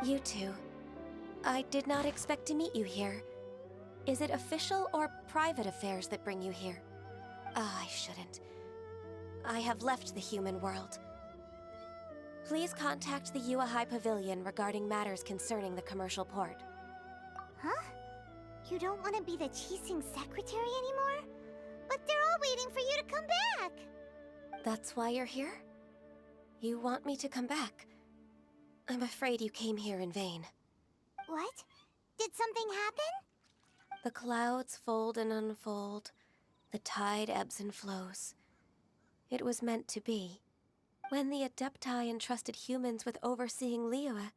You two. I did not expect to meet you here. Is it official or private affairs that bring you here? Ah, I shouldn't. I have left the human world. Please contact the Yua High Pavilion regarding matters concerning the commercial port. Huh? You don't want to be the Qixing secretary anymore? But they're all waiting for you to come back! That's why you're here? You want me to come back? I'm afraid you came here in vain. What? Did something happen? The clouds fold and unfold. The tide ebbs and flows. It was meant to be. When the Adepti entrusted humans with overseeing Liyue,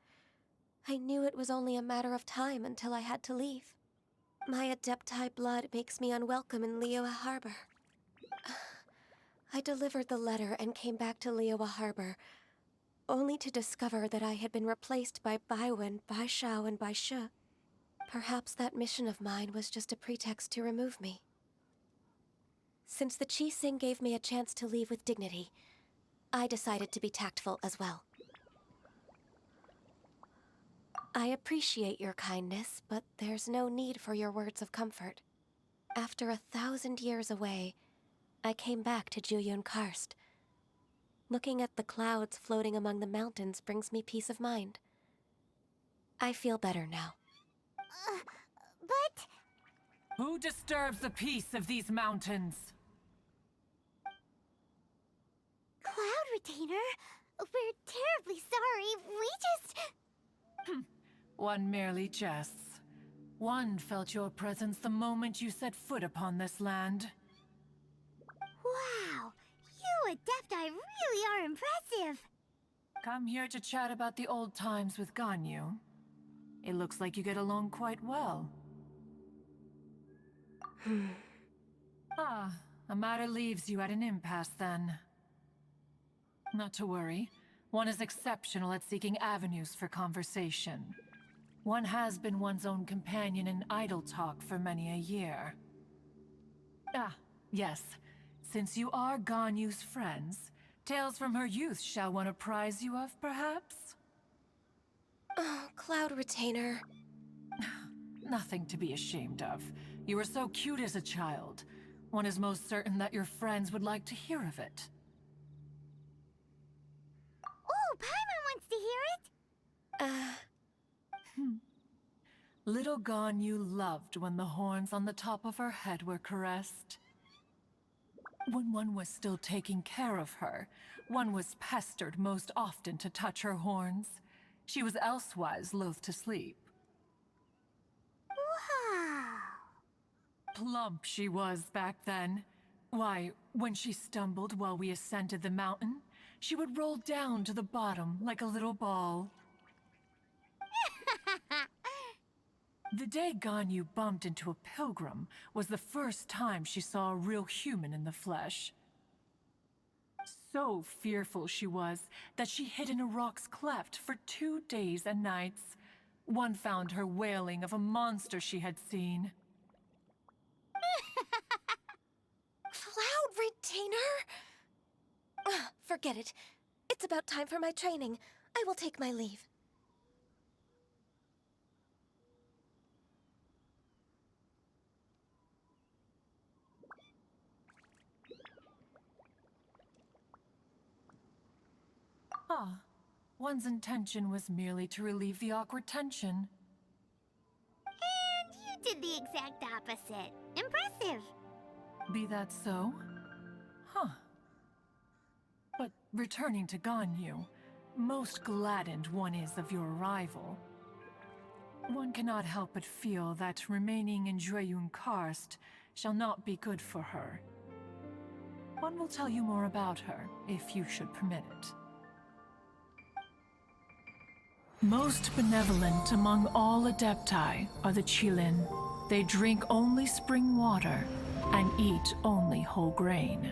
I knew it was only a matter of time until I had to leave. My Adepti blood makes me unwelcome in Liyue Harbor. I delivered the letter and came back to Liyue Harbor, only to discover that I had been replaced by Baiwen, Baishao, and Baishu. Perhaps that mission of mine was just a pretext to remove me. Since the Qixing gave me a chance to leave with dignity, I decided to be tactful as well. I appreciate your kindness, but there's no need for your words of comfort. After 1,000 years away, I came back to Juyun Karst. Looking at the clouds floating among the mountains brings me peace of mind. I feel better now. But... Who disturbs the peace of these mountains? Cloud Retainer, we're terribly sorry. We just... One merely jests. One felt your presence the moment you set foot upon this land. Wow, you Adepti really are impressive. Come here to chat about the old times with Ganyu. It looks like you get along quite well. A matter leaves you at an impasse then. Not to worry. One is exceptional at seeking avenues for conversation. One has been one's own companion in idle talk for many a year. Yes. Since you are Ganyu's friends, tales from her youth shall one apprise you of, perhaps? Oh, Cloud Retainer. Nothing to be ashamed of. You were so cute as a child. One is most certain that your friends would like to hear of it. Oh, Paimon wants to hear it! Little Ganyu loved when the horns on the top of her head were caressed. When one was still taking care of her, one was pestered most often to touch her horns. She was elsewise loath to sleep. Wow! Plump she was back then. Why, when she stumbled while we ascended the mountain, she would roll down to the bottom like a little ball. The day Ganyu bumped into a pilgrim was the first time she saw a real human in the flesh. So fearful she was that she hid in a rock's cleft for 2 days and nights. One found her wailing of a monster she had seen. Cloud Retainer? Forget it. It's about time for my training. I will take my leave. One's intention was merely to relieve the awkward tension. And you did the exact opposite. Impressive! Be that so? But returning to Ganyu, most gladdened one is of your arrival. One cannot help but feel that remaining in Juyun Karst shall not be good for her. One will tell you more about her, if you should permit it. Most benevolent among all Adepti are the Qilin. They drink only spring water and eat only whole grain.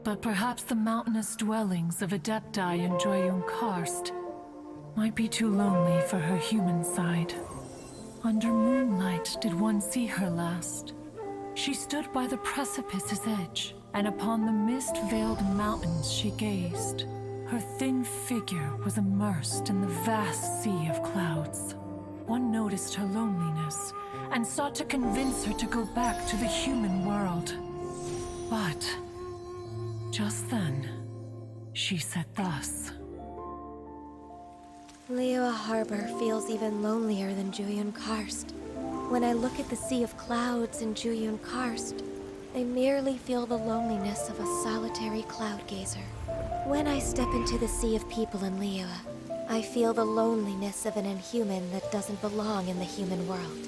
But perhaps the mountainous dwellings of Adepti in Juyun Karst might be too lonely for her human side. Under moonlight did one see her last. She stood by the precipice's edge, and upon the mist-veiled mountains she gazed, Her thin figure was immersed in the vast sea of clouds. One noticed her loneliness and sought to convince her to go back to the human world. But just then, she said thus. Liyue Harbor feels even lonelier than Juyun Karst. When I look at the sea of clouds in Juyun Karst, I merely feel the loneliness of a solitary cloud gazer. When I step into the sea of people in Liyue, I feel the loneliness of an inhuman that doesn't belong in the human world.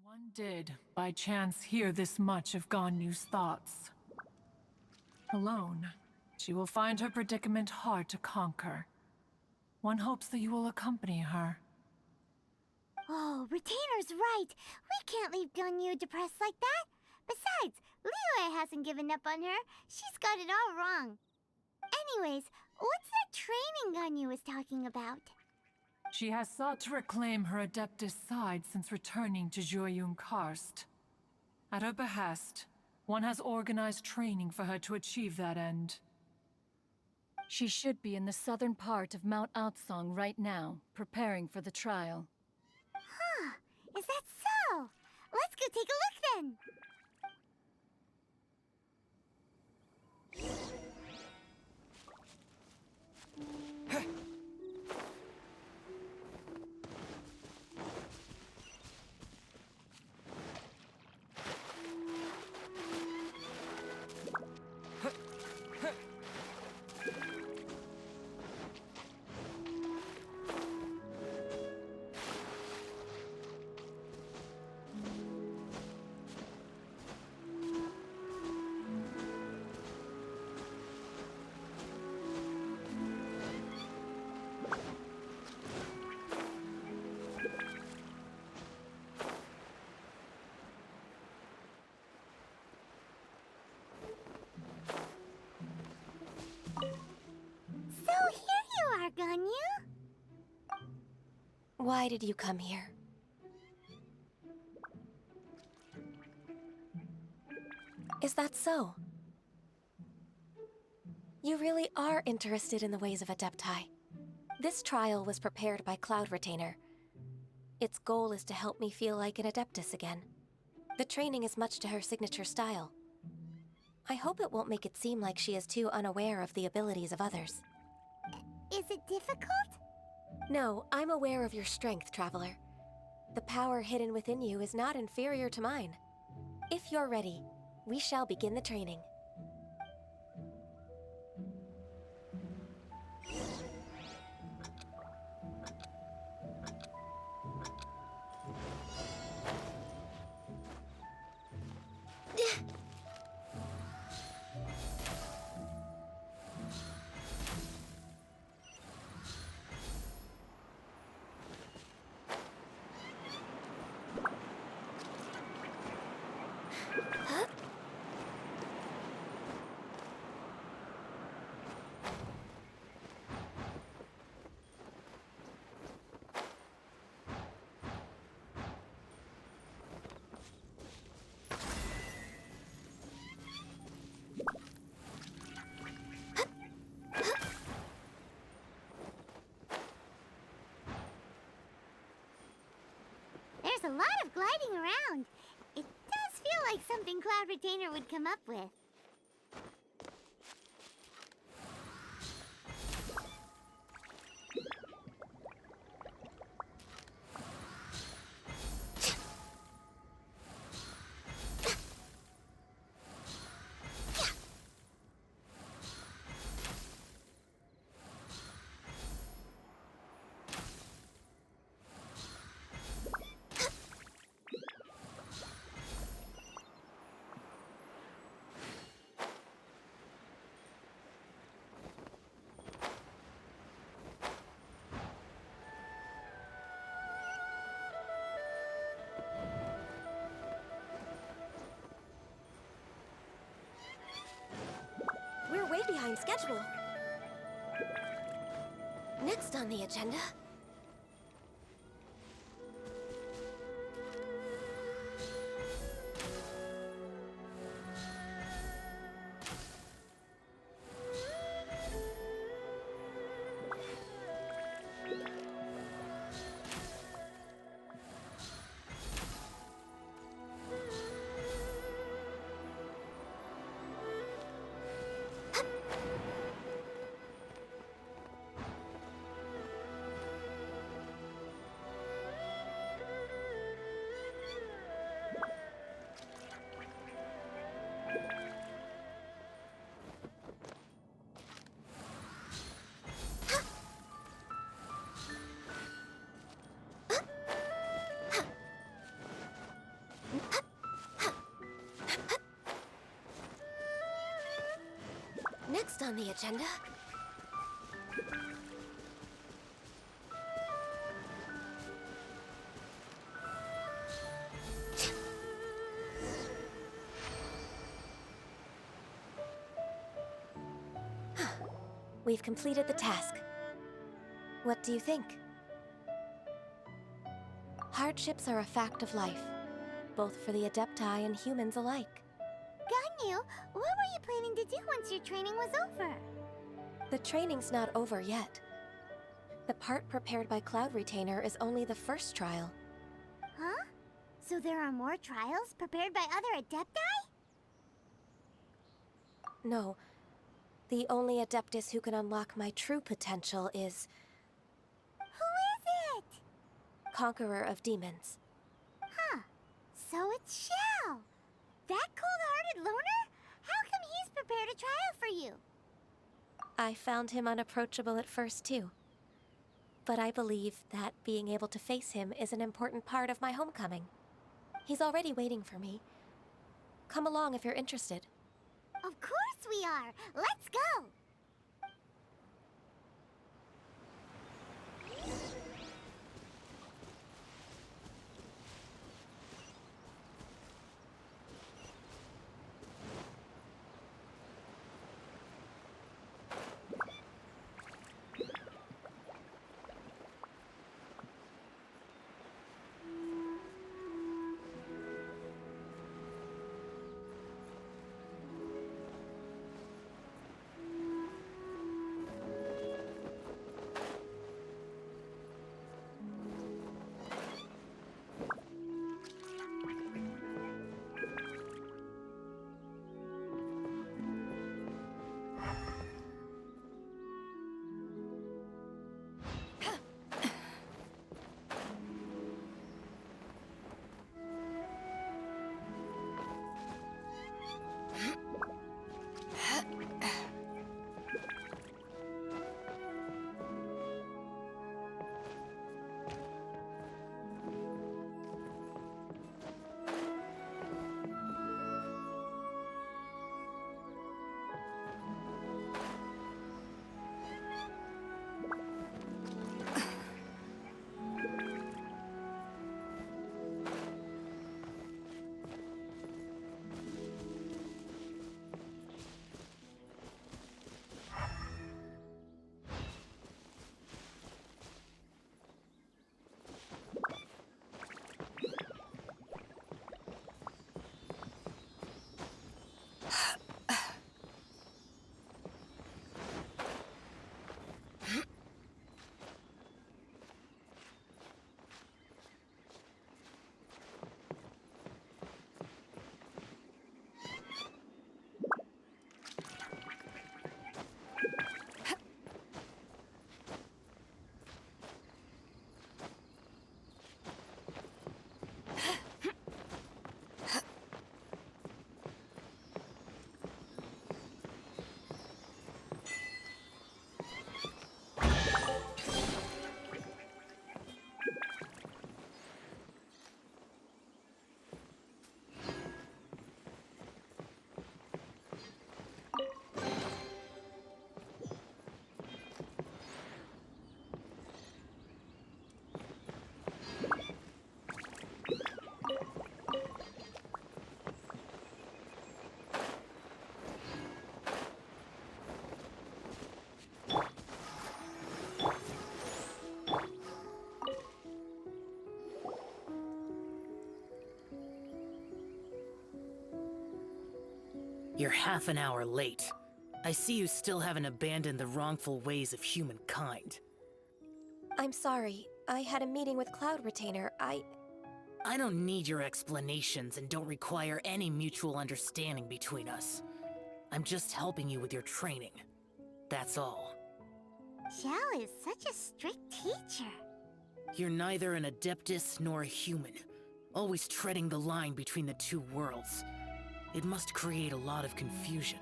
One did, by chance, hear this much of Ganyu's thoughts. Alone, she will find her predicament hard to conquer. One hopes that you will accompany her. Oh, Retainer's right. We can't leave Ganyu depressed like that. Besides, Liyue hasn't given up on her. She's got it all wrong. Anyways, what's that training Ganyu was talking about? She has sought to reclaim her Adeptus side since returning to Juyun Karst. At her behest, one has organized training for her to achieve that end. She should be in the southern part of Mount Aotsong right now, preparing for the trial. Huh, is that so? Let's go take a look then. So here you are, Ganyu. Why did you come here? Is that so? You really are interested in the ways of Adepti. This trial was prepared by Cloud Retainer. Its goal is to help me feel like an Adeptus again. The training is much to her signature style. I hope it won't make it seem like she is too unaware of the abilities of others. Is it difficult? No, I'm aware of your strength, Traveler. The power hidden within you is not inferior to mine. If you're ready, we shall begin the training. There's a lot of gliding around. It does feel like something Cloud Retainer would come up with. We're way behind schedule. Next on the agenda... on the agenda? We've completed the task. What do you think? Hardships are a fact of life, both for the Adepti and humans alike. Ganyu, what were you planning to do once your training was over? The training's not over yet. The part prepared by Cloud Retainer is only the first trial. Huh? So there are more trials prepared by other Adepti? No. The only Adeptus who can unlock my true potential is Who is it? Conqueror of Demons. Huh. So it's Xiao. That cold-hearted loner? How come he's prepared a trial for you? I found him unapproachable at first, too. But I believe that being able to face him is an important part of my homecoming. He's already waiting for me. Come along if you're interested. Of course we are. Let's go. You're half an hour late. I see you still haven't abandoned the wrongful ways of humankind. I'm sorry. I had a meeting with Cloud Retainer. I don't need your explanations and don't require any mutual understanding between us. I'm just helping you with your training. That's all. Xiao is such a strict teacher. You're neither an Adeptus nor a human, always treading the line between the two worlds. It must create a lot of confusion.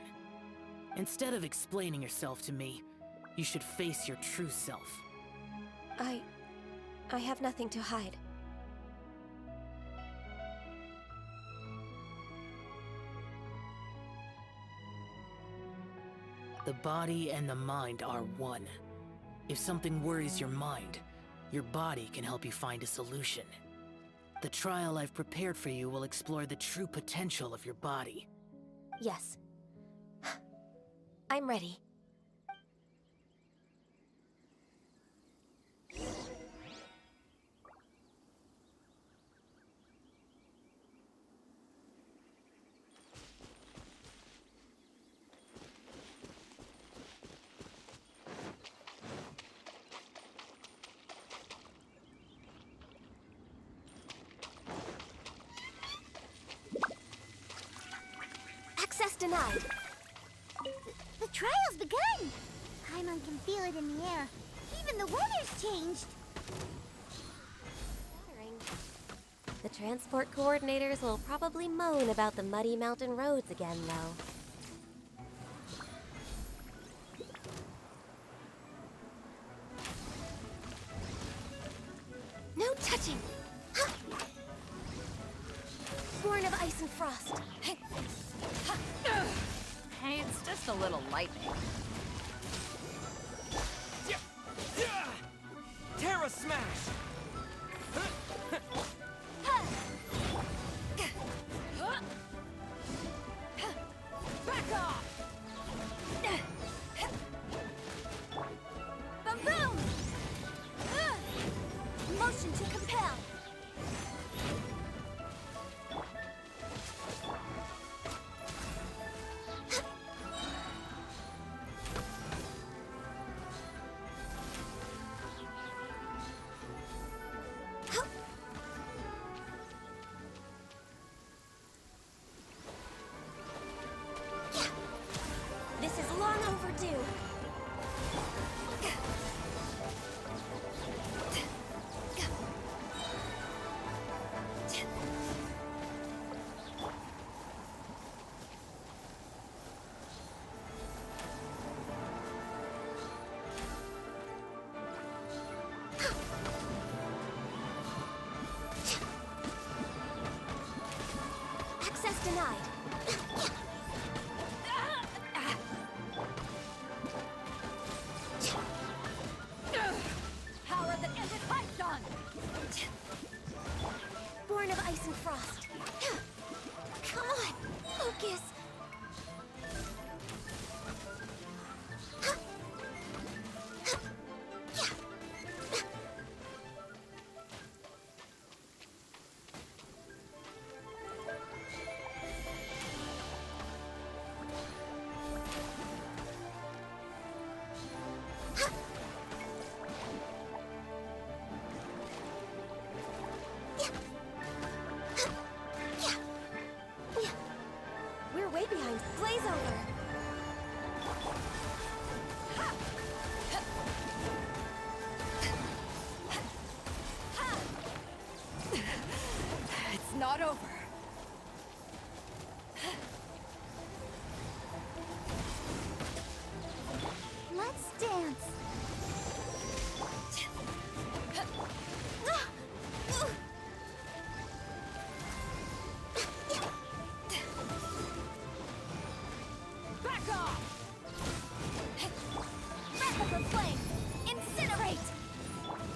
Instead of explaining yourself to me, you should face your true self. I have nothing to hide. The body and the mind are one. If something worries your mind, your body can help you find a solution. The trial I've prepared for you will explore the true potential of your body. Yes. I'm ready. Access denied. The trial's begun! Paimon can feel it in the air. Even the weather's changed. The transport coordinators will probably moan about the muddy mountain roads again, though. No touching! Huh. Born of ice and frost. Hey, it's just a little lightning. Terra Smash! Back off! Boom boom! Motion to compel. This is long overdue. Access denied. Power that ended Python! Born of ice and frost. Come on, focus. We're way behind. Blaze over. It's not over. Let's dance. Back off! Replica flame! Incinerate!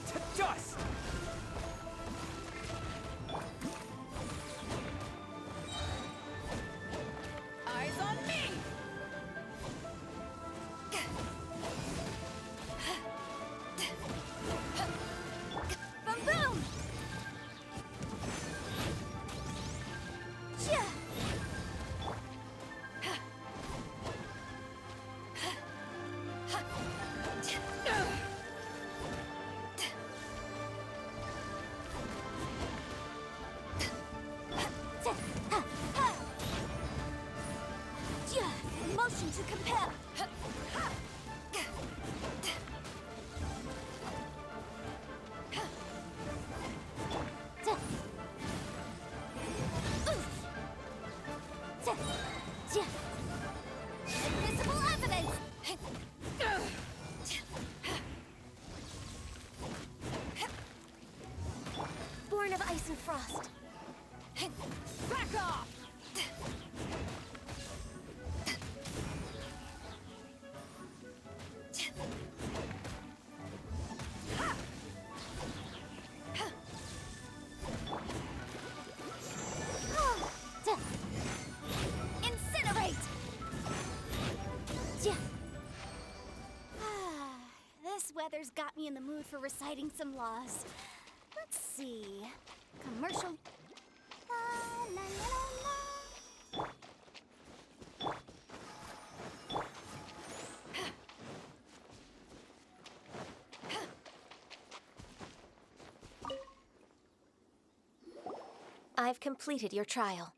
To dust! Eyes on me! Boom boom! Chia! Chia! Motion to compel! Invisible evidence! Born of ice and frost. Back off! in the mood for reciting some laws. Let's see. Commercial. La, la, la, la, la. I've completed your trial.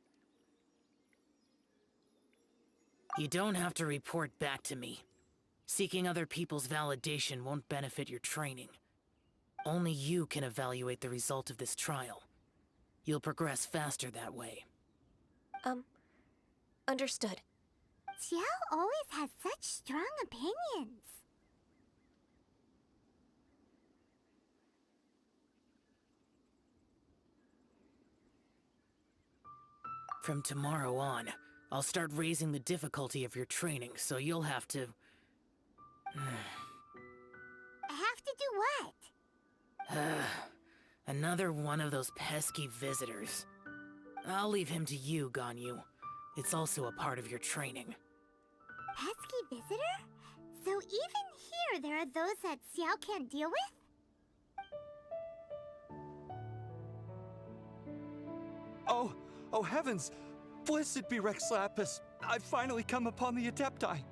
You don't have to report back to me. Seeking other people's validation won't benefit your training. Only you can evaluate the result of this trial. You'll progress faster that way. Understood. Xiao always has such strong opinions. From tomorrow on, I'll start raising the difficulty of your training, so you'll have to... Have to do what? Another one of those pesky visitors. I'll leave him to you, Ganyu. It's also a part of your training. Pesky visitor? So even here there are those that Xiao can't deal with? Oh heavens! Blessed be Rex Lapis! I've finally come upon the Adepti.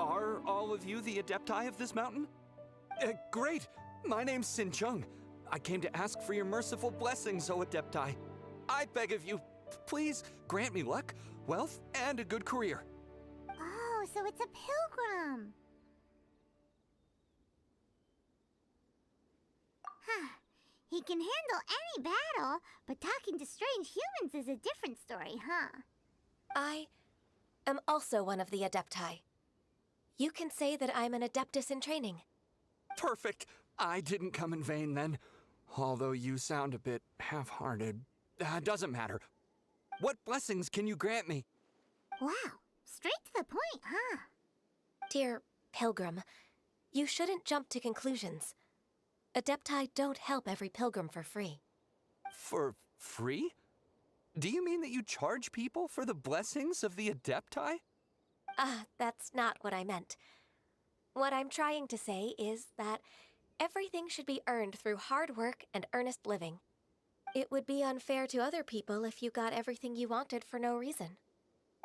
Are all of you the Adepti of this mountain? Great! My name's Sin Chung. I came to ask for your merciful blessings, O Adepti. I beg of you, please grant me luck, wealth, and a good career. Oh, so it's a pilgrim. Huh. He can handle any battle, but talking to strange humans is a different story, huh? I am also one of the Adepti. You can say that I'm an Adeptus in training. Perfect! I didn't come in vain then. Although you sound a bit half-hearted. Doesn't matter. What blessings can you grant me? Wow, straight to the point, huh? Dear Pilgrim, you shouldn't jump to conclusions. Adepti don't help every pilgrim for free. For free? Do you mean that you charge people for the blessings of the Adepti? That's not what I meant. What I'm trying to say is that everything should be earned through hard work and earnest living. It would be unfair to other people if you got everything you wanted for no reason.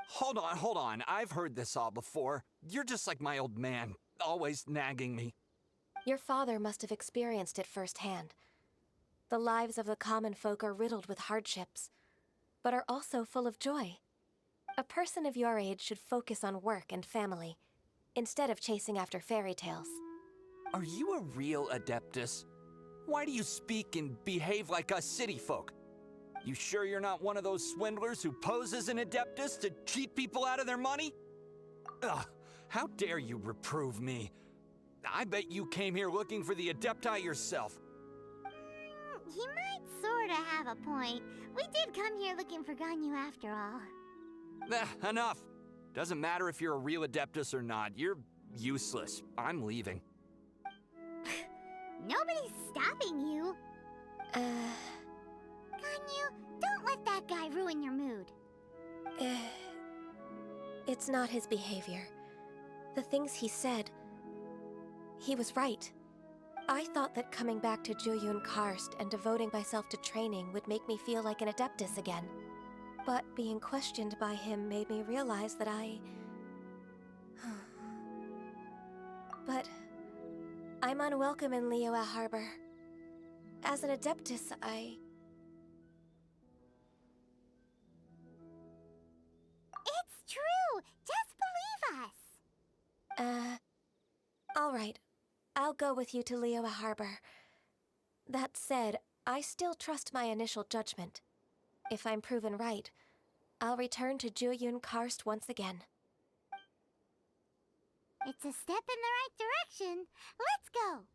Hold on. I've heard this all before. You're just like my old man, always nagging me. Your father must have experienced it firsthand. The lives of the common folk are riddled with hardships, but are also full of joy. A person of your age should focus on work and family, instead of chasing after fairy tales. Are you a real Adeptus? Why do you speak and behave like us city folk? You sure you're not one of those swindlers who pose as an Adeptus to cheat people out of their money? Ugh, how dare you reprove me? I bet you came here looking for the Adepti yourself. He might sorta have a point. We did come here looking for Ganyu after all. Enough. Doesn't matter if you're a real Adeptus or not. You're useless. I'm leaving. Nobody's stopping you. Ganyu, don't let that guy ruin your mood. It's not his behavior. The things he said, he was right. I thought that coming back to Jueyun Karst and devoting myself to training would make me feel like an Adeptus again. But being questioned by him made me realize that But I'm unwelcome in Liyue Harbor. As an Adeptus, It's true! Just believe us! All right. I'll go with you to Liyue Harbor. That said, I still trust my initial judgment. If I'm proven right, I'll return to Jueyun Karst once again. It's a step in the right direction. Let's go!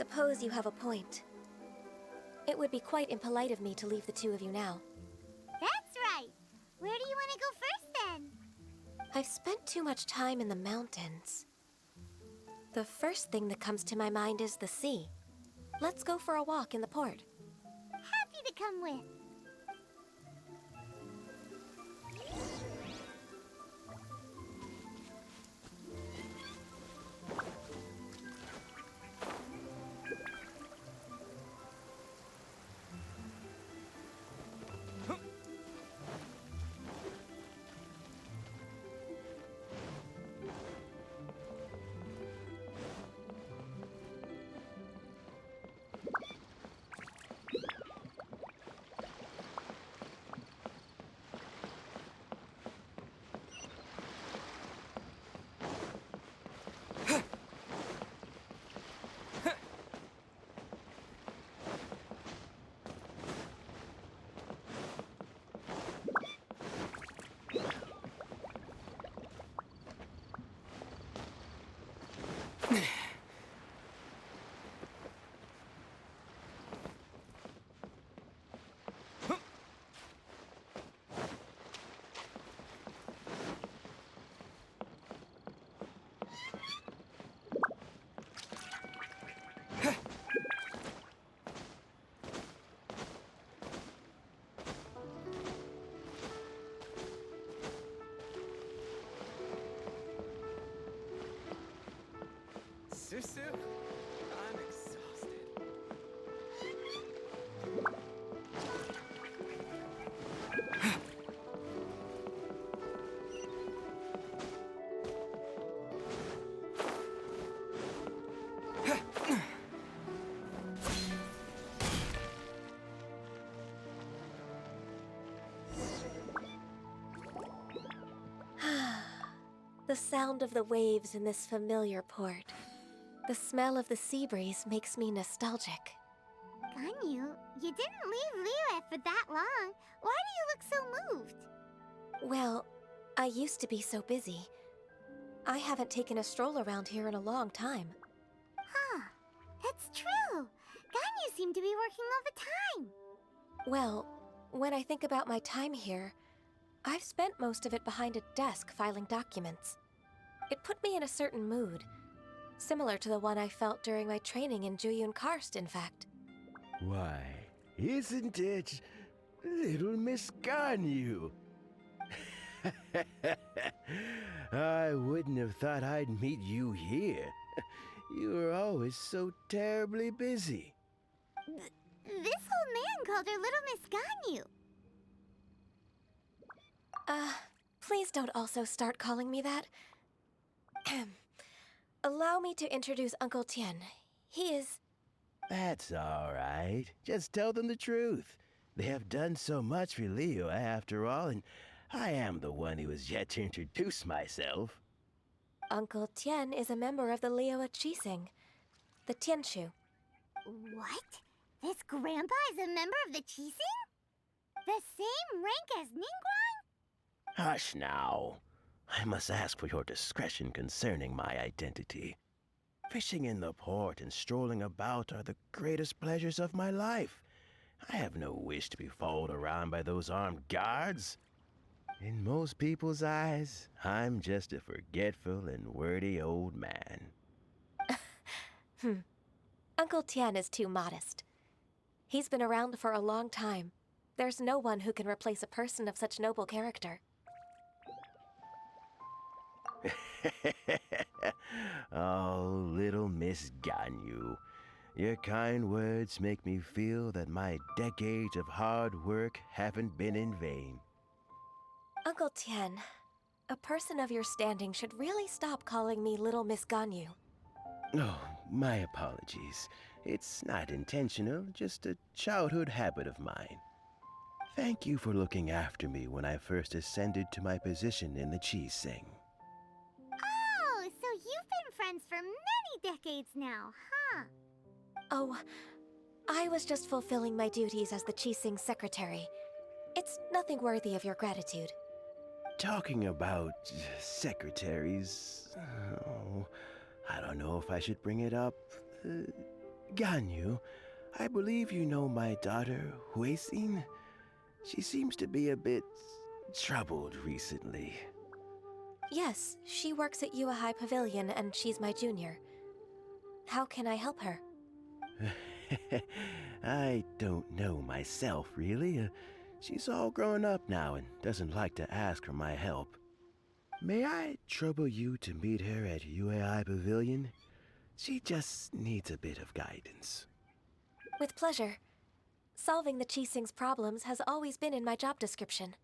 suppose you have a point. It would be quite impolite of me to leave the two of you now. That's right. Where do you want to go first, then? I've spent too much time in the mountains. The first thing that comes to my mind is the sea. Let's go for a walk in the port. Happy to come with. Susu? I'm exhausted. The sound of the waves in this familiar port. The smell of the sea breeze makes me nostalgic. Ganyu, you didn't leave Liyue for that long. Why do you look so moved? Well, I used to be so busy. I haven't taken a stroll around here in a long time. Huh. That's true. Ganyu seemed to be working all the time. Well, when I think about my time here, I've spent most of it behind a desk filing documents. It put me in a certain mood, similar to the one I felt during my training in Juyun Karst, in fact. Why, isn't it little Miss Ganyu? I wouldn't have thought I'd meet you here. You were always so terribly busy. This old man called her Little Miss Ganyu. Please don't also start calling me that. Allow me to introduce Uncle Tien. He is... That's all right. Just tell them the truth. They have done so much for Liyue after all, and I am the one who has yet to introduce myself. Uncle Tien is a member of the Liyue Qixing, the Tianshu. What? This grandpa is a member of the Qixing? The same rank as Ningguang? Hush now. I must ask for your discretion concerning my identity. Fishing in the port and strolling about are the greatest pleasures of my life. I have no wish to be followed around by those armed guards. In most people's eyes, I'm just a forgetful and wordy old man. Uncle Tien is too modest. He's been around for a long time. There's no one who can replace a person of such noble character. Oh, little Miss Ganyu. Your kind words make me feel that my decades of hard work haven't been in vain. Uncle Tien, a person of your standing should really stop calling me Little Miss Ganyu. Oh, my apologies. It's not intentional, just a childhood habit of mine. Thank you for looking after me when I first ascended to my position in the Qixing. Oh, so you've been friends for many decades now, huh? Oh, I was just fulfilling my duties as the Qixing secretary. It's nothing worthy of your gratitude. Talking about secretaries, oh, I don't know if I should bring it up. Ganyu, I believe you know my daughter, Huixin. She seems to be a bit troubled recently. Yes, she works at Yua High Pavilion and she's my junior. How can I help her? I don't know myself, really. She's all grown up now and doesn't like to ask for my help. May I trouble you to meet her at UAI Pavilion? She just needs a bit of guidance. With pleasure. Solving the Qixing's problems has always been in my job description.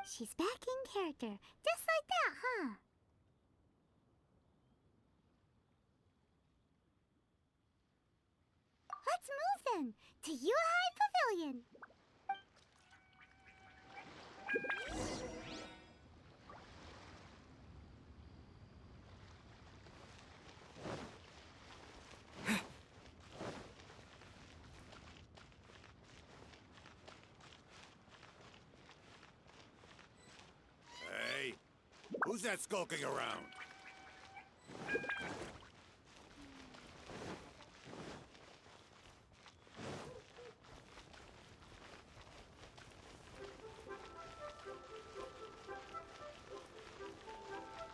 She's back in character. Just like that, huh? Let's move then to Yuhai Pavilion. Hey, who's that skulking around?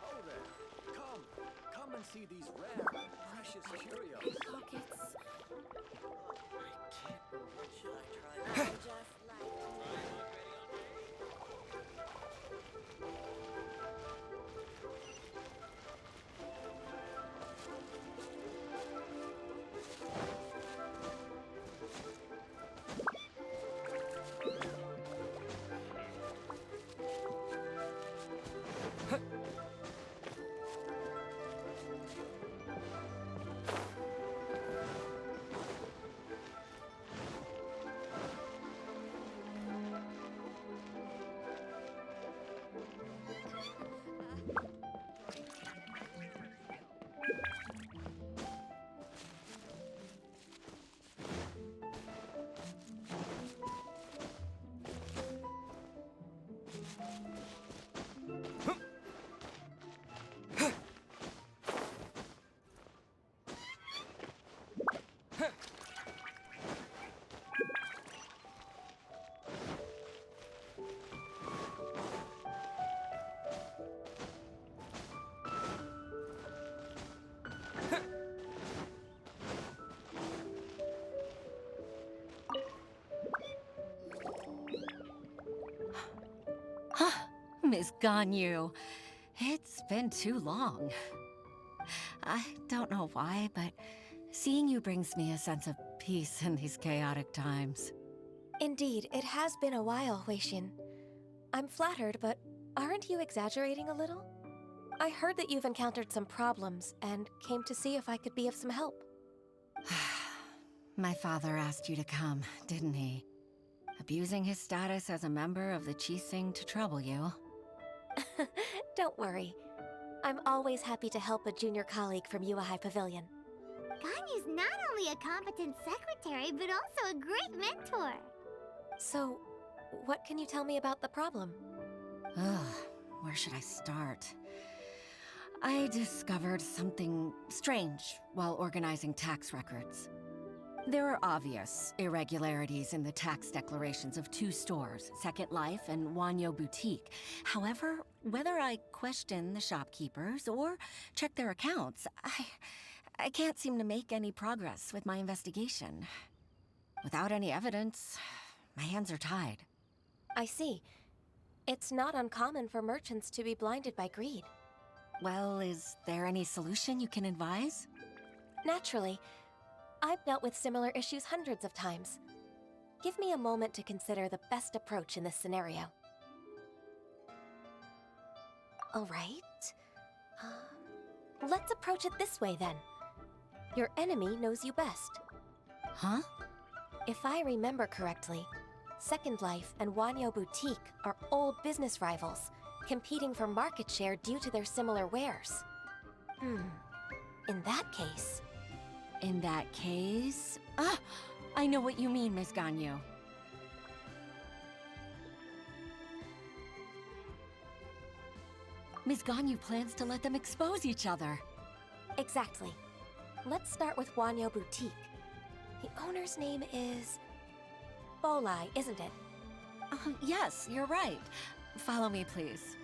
Oh there. Come and see these rare, precious curios. Pockets. I can't. Should I try that? Just like Miss Ganyu, it's been too long. I don't know why, but seeing you brings me a sense of peace in these chaotic times. Indeed, it has been a while, Huixin. I'm flattered, but aren't you exaggerating a little? I heard that you've encountered some problems and came to see if I could be of some help. My father asked you to come, didn't he? Abusing his status as a member of the Qixing to trouble you. Don't worry. I'm always happy to help a junior colleague from Yua High Pavilion. Ganyu's not only a competent secretary, but also a great mentor. So, what can you tell me about the problem? Ugh, where should I start? I discovered something strange while organizing tax records. There are obvious irregularities in the tax declarations of two stores, Second Life and Wanyo Boutique. However, whether I question the shopkeepers or check their accounts, I can't seem to make any progress with my investigation. Without any evidence, my hands are tied. I see. It's not uncommon for merchants to be blinded by greed. Well, is there any solution you can advise? Naturally. I've dealt with similar issues hundreds of times. Give me a moment to consider the best approach in this scenario. All right. Let's approach it this way then. Your enemy knows you best. Huh? If I remember correctly, Second Life and Wanyo Boutique are old business rivals, competing for market share due to their similar wares. In that case... In that case... Ah! I know what you mean, Miss Ganyu. Miss Ganyu plans to let them expose each other. Exactly. Let's start with Wanyo Boutique. The owner's name is Bolai, isn't it? Yes, you're right. Follow me, please.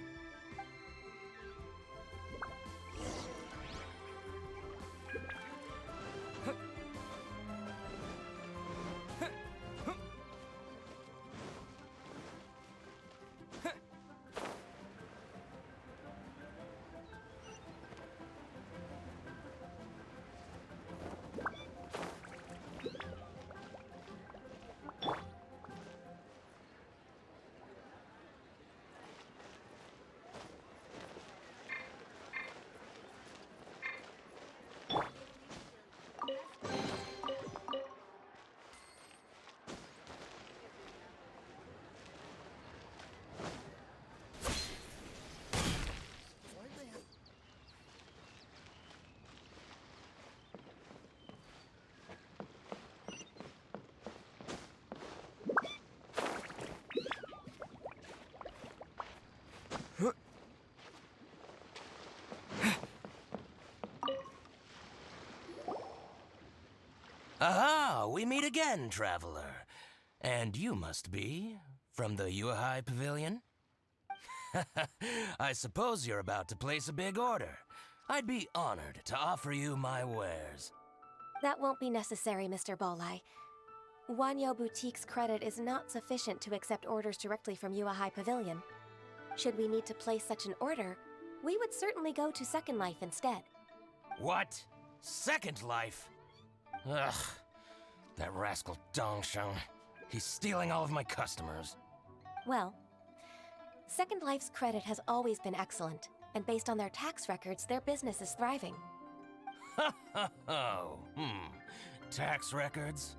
Aha! We meet again, traveler. And you must be from the Yuehai Pavilion? I suppose you're about to place a big order. I'd be honored to offer you my wares. That won't be necessary, Mr. Bolai. Wanyo Boutique's credit is not sufficient to accept orders directly from Yuehai Pavilion. Should we need to place such an order, we would certainly go to Second Life instead. What? Second Life? Ugh. That rascal Dongsheng. He's stealing all of my customers. Well, Second Life's credit has always been excellent, and based on their tax records, their business is thriving. Oh, tax records?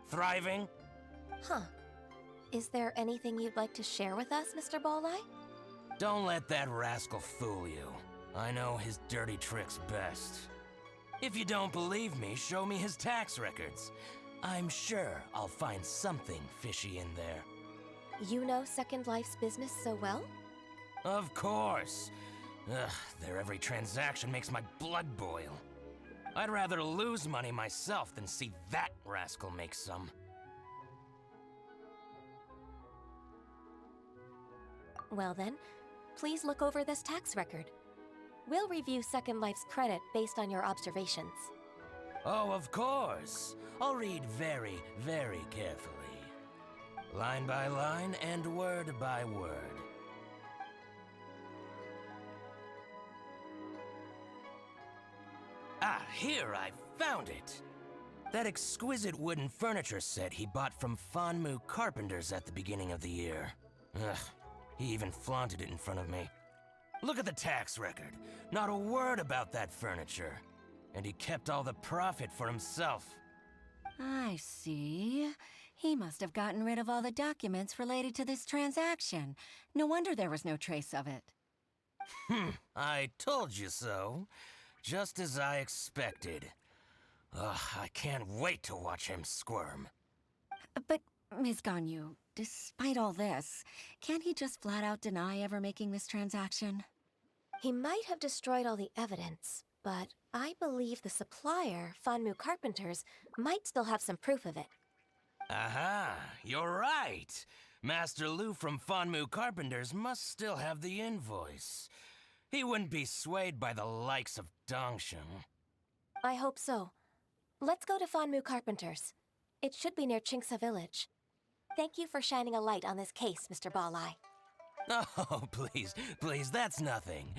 Thriving? Huh. Is there anything you'd like to share with us, Mr. Bolai? Don't let that rascal fool you. I know his dirty tricks best. If you don't believe me, show me his tax records. I'm sure I'll find something fishy in there. You know Second Life's business so well? Of course. Ugh, their every transaction makes my blood boil. I'd rather lose money myself than see that rascal make some. Well then, please look over this tax record. We'll review Second Life's credit based on your observations. Oh, of course. I'll read very, very carefully. Line by line and word by word. Ah, here, I found it! That exquisite wooden furniture set he bought from Fanmu Carpenters at the beginning of the year. Ugh, he even flaunted it in front of me. Look at the tax record. Not a word about that furniture. And he kept all the profit for himself. I see. He must have gotten rid of all the documents related to this transaction. No wonder there was no trace of it. I told you so. Just as I expected. Ugh, I can't wait to watch him squirm. But, Ms. Ganyu, despite all this, can't he just flat out deny ever making this transaction? He might have destroyed all the evidence, but I believe the supplier, Fanmu Carpenters, might still have some proof of it. Aha, you're right. Master Lu from Fanmu Carpenters must still have the invoice. He wouldn't be swayed by the likes of Dongsheng. I hope so. Let's go to Fanmu Carpenters. It should be near Chingsa Village. Thank you for shining a light on this case, Mr. Bolai. Oh, please, that's nothing.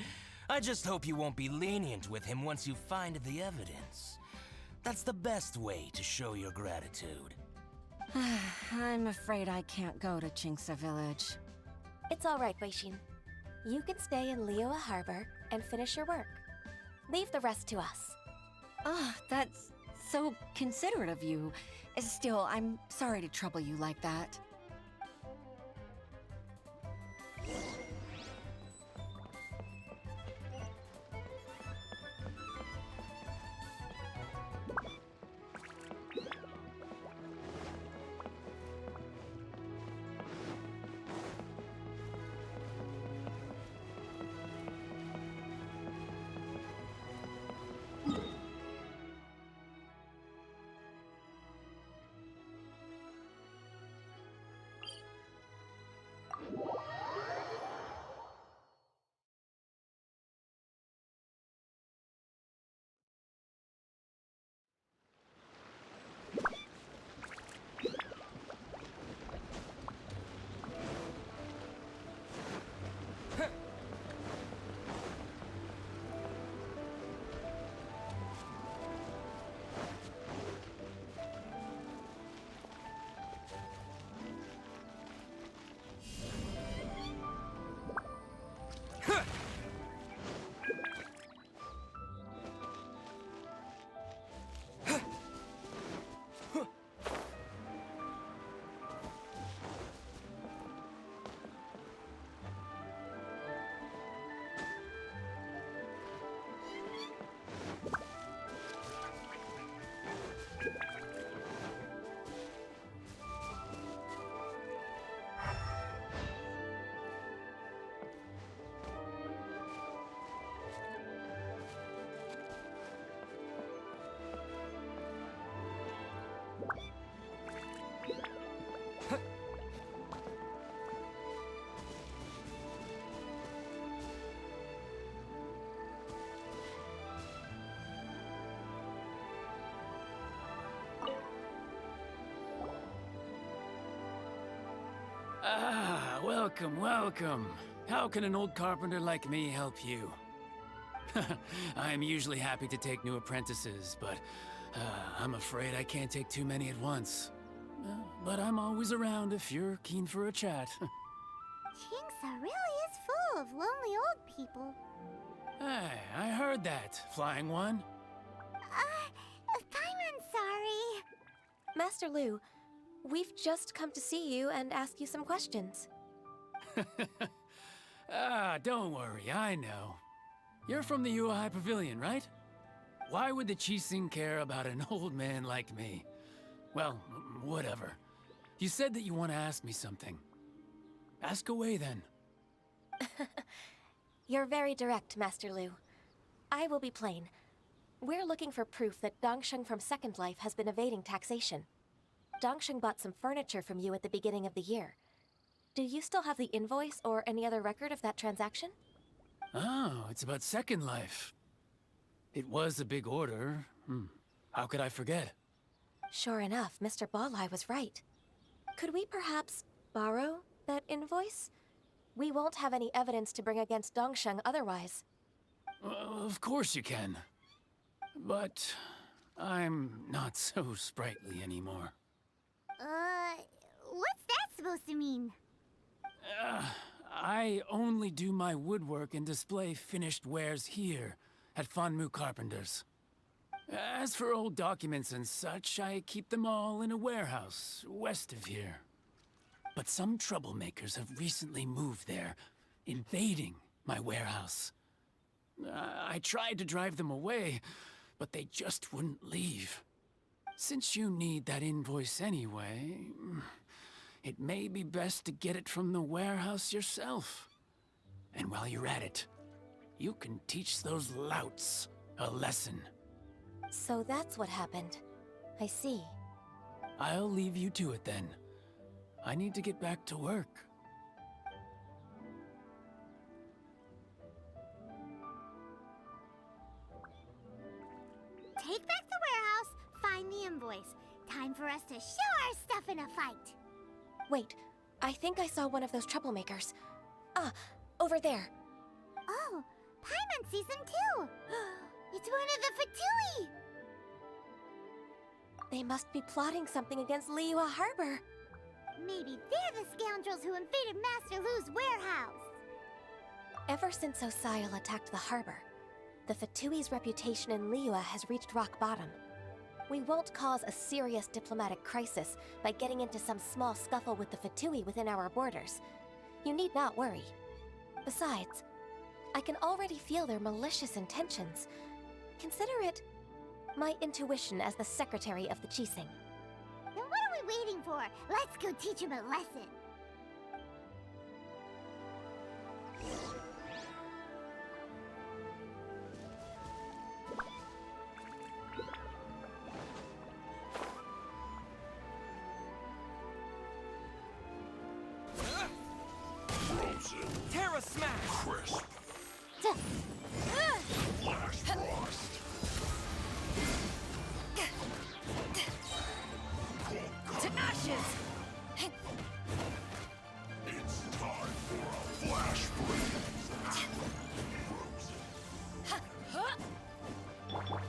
I just hope you won't be lenient with him once you find the evidence. That's the best way to show your gratitude. I'm afraid I can't go to Chingsa Village. It's all right, Weishin. You can stay in Liyue Harbor and finish your work. Leave the rest to us. Ah, that's so considerate of you. Still, I'm sorry to trouble you like that. Ah, welcome, welcome. How can an old carpenter like me help you? I'm usually happy to take new apprentices, but I'm afraid I can't take too many at once. But I'm always around if you're keen for a chat. Kingsa really is full of lonely old people. Hey, I heard that, Flying One. Paimon's sorry. Master Lu, we've just come to see you and ask you some questions. Don't worry, I know. You're from the Yuehai Pavilion, right? Why would the Qixing care about an old man like me? Well, whatever. You said that you want to ask me something. Ask away, then. You're very direct, Master Lu. I will be plain. We're looking for proof that Dongsheng from Second Life has been evading taxation. Dongsheng bought some furniture from you at the beginning of the year. Do you still have the invoice or any other record of that transaction? Oh, it's about Second Life. It was a big order. How could I forget? Sure enough, Mr. Balai was right. Could we perhaps borrow that invoice? We won't have any evidence to bring against Dongsheng otherwise. Of course you can. But I'm not so sprightly anymore. What's that supposed to mean? I only do my woodwork and display finished wares here at Fanmu Carpenters. As for old documents and such, I keep them all in a warehouse west of here. But some troublemakers have recently moved there, invading my warehouse. I tried to drive them away, but they just wouldn't leave. Since you need that invoice anyway, it may be best to get it from the warehouse yourself. And while you're at it, you can teach those louts a lesson. So that's what happened. I see. I'll leave you to it then. I need to get back to work. Take back the warehouse, find the invoice. Time for us to show our stuff in a fight. Wait, I think I saw one of those troublemakers. Ah, over there. Oh, Paimon sees them too. It's one of the Fatui. They must be plotting something against Liyue Harbor. Maybe they're the scoundrels who invaded Master Lu's warehouse. Ever since Osial attacked the harbor, the Fatui's reputation in Liyue has reached rock bottom. We won't cause a serious diplomatic crisis by getting into some small scuffle with the Fatui within our borders. You need not worry. Besides, I can already feel their malicious intentions. Consider it my intuition as the secretary of the Qixing. Then what are we waiting for? Let's go teach him a lesson. Terra Smash! Crisp. Flash Frost. To ashes! It's time for a flash freeze. Frozen.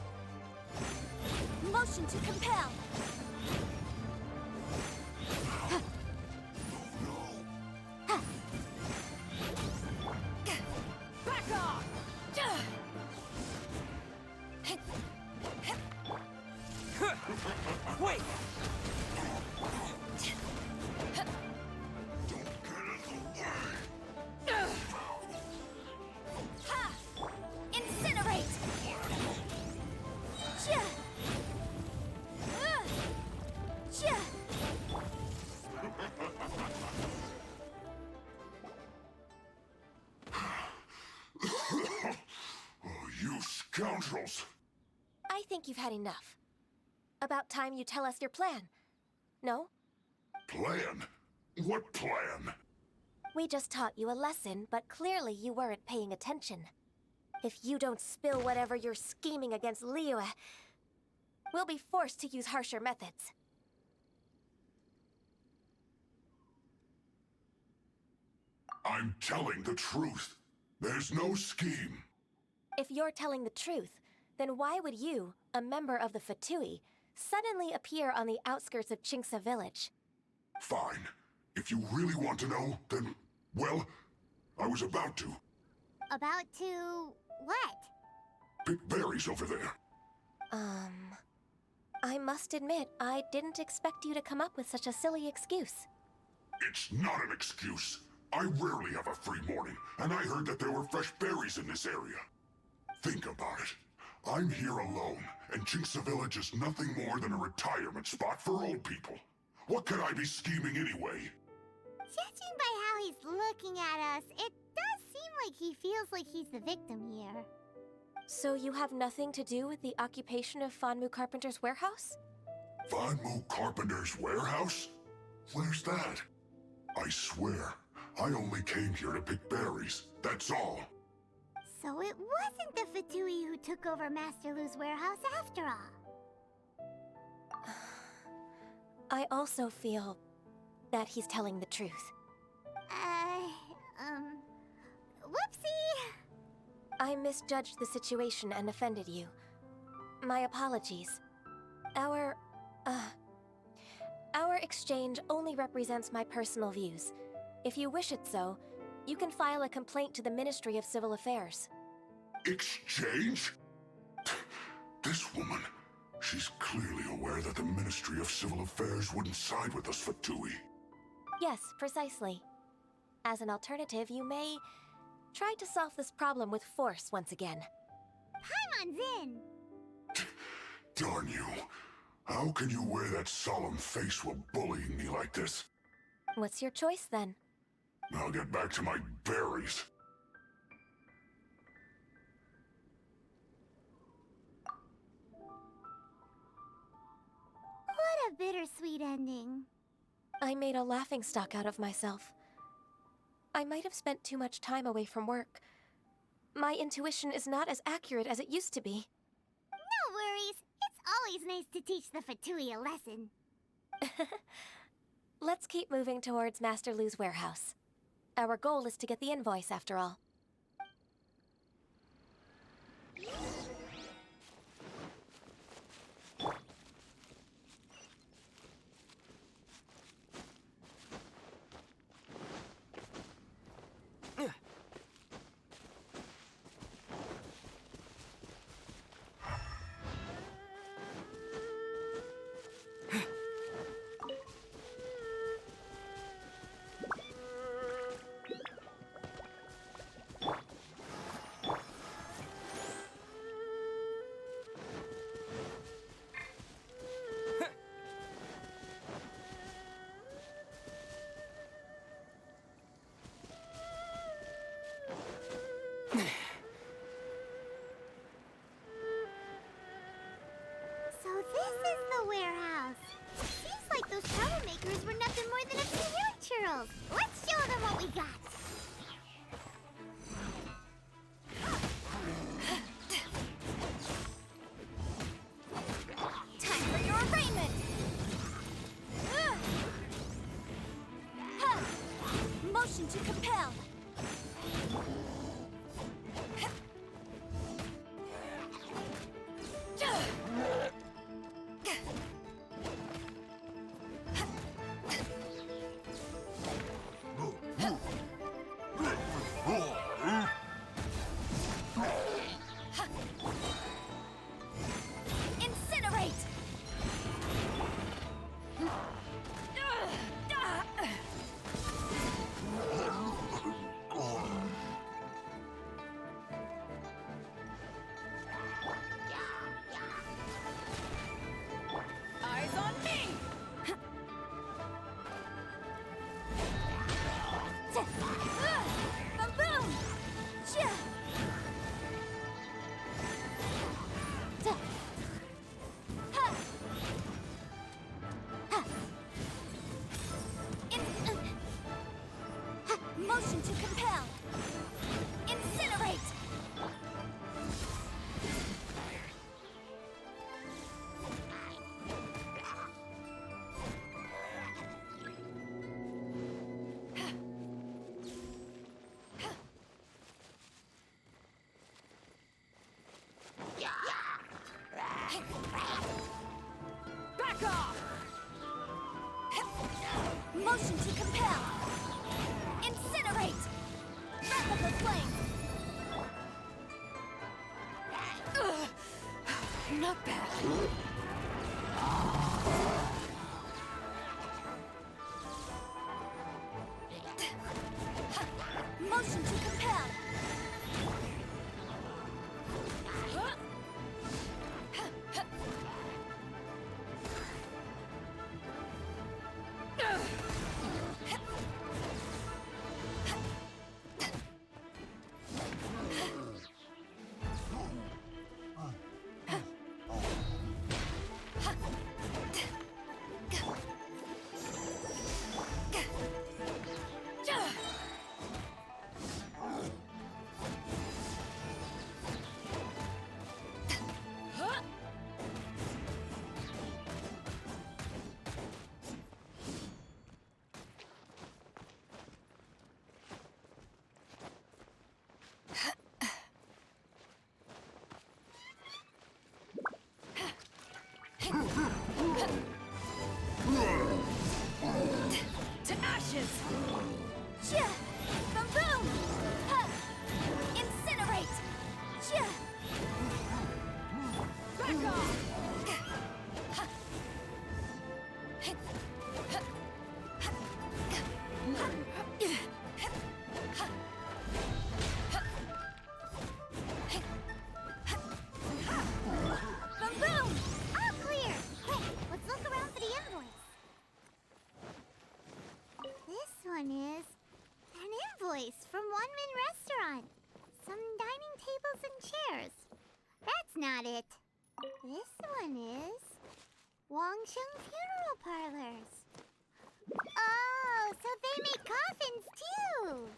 Motion to compel. Back off! Wait! Ha! Incinerate! Chia! Chia! Oh, you scoundrels! I think you've had enough. About time you tell us your plan. No? Plan? What plan? We just taught you a lesson, but clearly you weren't paying attention. If you don't spill whatever you're scheming against Liyue, we'll be forced to use harsher methods. I'm telling the truth. There's no scheme. If you're telling the truth, then why would you, a member of the Fatui, suddenly appear on the outskirts of Chinksa village? Fine. If you really want to know, then, well, I was about to. About to what? Pick berries over there. I must admit, I didn't expect you to come up with such a silly excuse. It's not an excuse. I rarely have a free morning, and I heard that there were fresh berries in this area. Think about it. I'm here alone, and Chinksa Village is nothing more than a retirement spot for old people. What could I be scheming anyway? Judging by how he's looking at us, it does seem like he feels like he's the victim here. So you have nothing to do with the occupation of Fanmu Carpenter's warehouse? Fanmu Carpenter's warehouse? Where's that? I swear, I only came here to pick berries, that's all. So it wasn't the Fatui who took over Master Lu's warehouse after all. I also feel that he's telling the truth. Whoopsie! I misjudged the situation and offended you. My apologies. Our exchange only represents my personal views. If you wish it so, you can file a complaint to the Ministry of Civil Affairs. Exchange? This woman, she's clearly aware that the Ministry of Civil Affairs wouldn't side with us, Fatui. Yes, precisely. As an alternative, you may try to solve this problem with force once again. Paimon's in! Darn you. How can you wear that solemn face while bullying me like this? What's your choice, then? I'll get back to my berries. What a bittersweet ending. I made a laughingstock out of myself. I might have spent too much time away from work. My intuition is not as accurate as it used to be. No worries. It's always nice to teach the Fatui a lesson. Let's keep moving towards Master Lu's warehouse. Our goal is to get the invoice, after all. flame! Not bad. Motion to compel! To ashes! Chia! Boom boom! Ha! Incinerate! Chia! Back off! Boom boom! All clear! Quick, let's look around for the invoice. This one is an invoice from One Min Restaurant. Some dining tables and chairs. That's not it. This one is Wangsheng Funeral Parlors. Oh, so they make coffins too.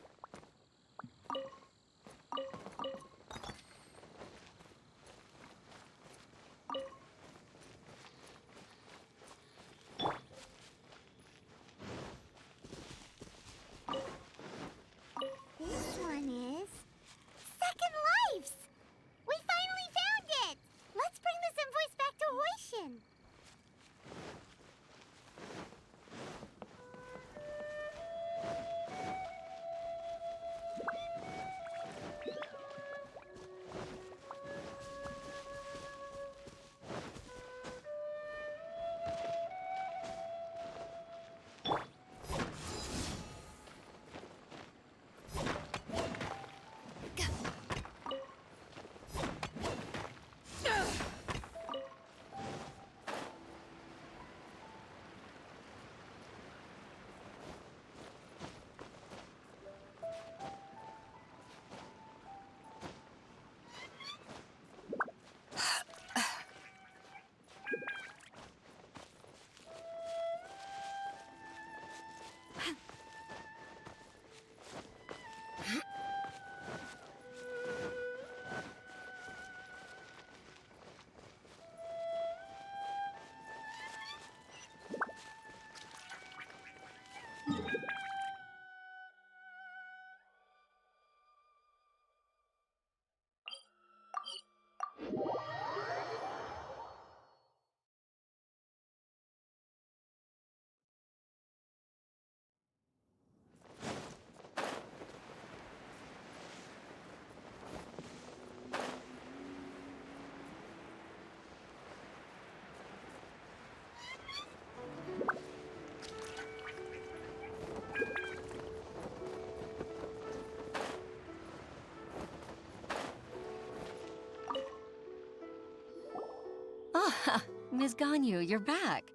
This one is Second Lives! We finally found it! Let's bring this invoice back to Hoishin. Ah, Ms. Ganyu, you're back.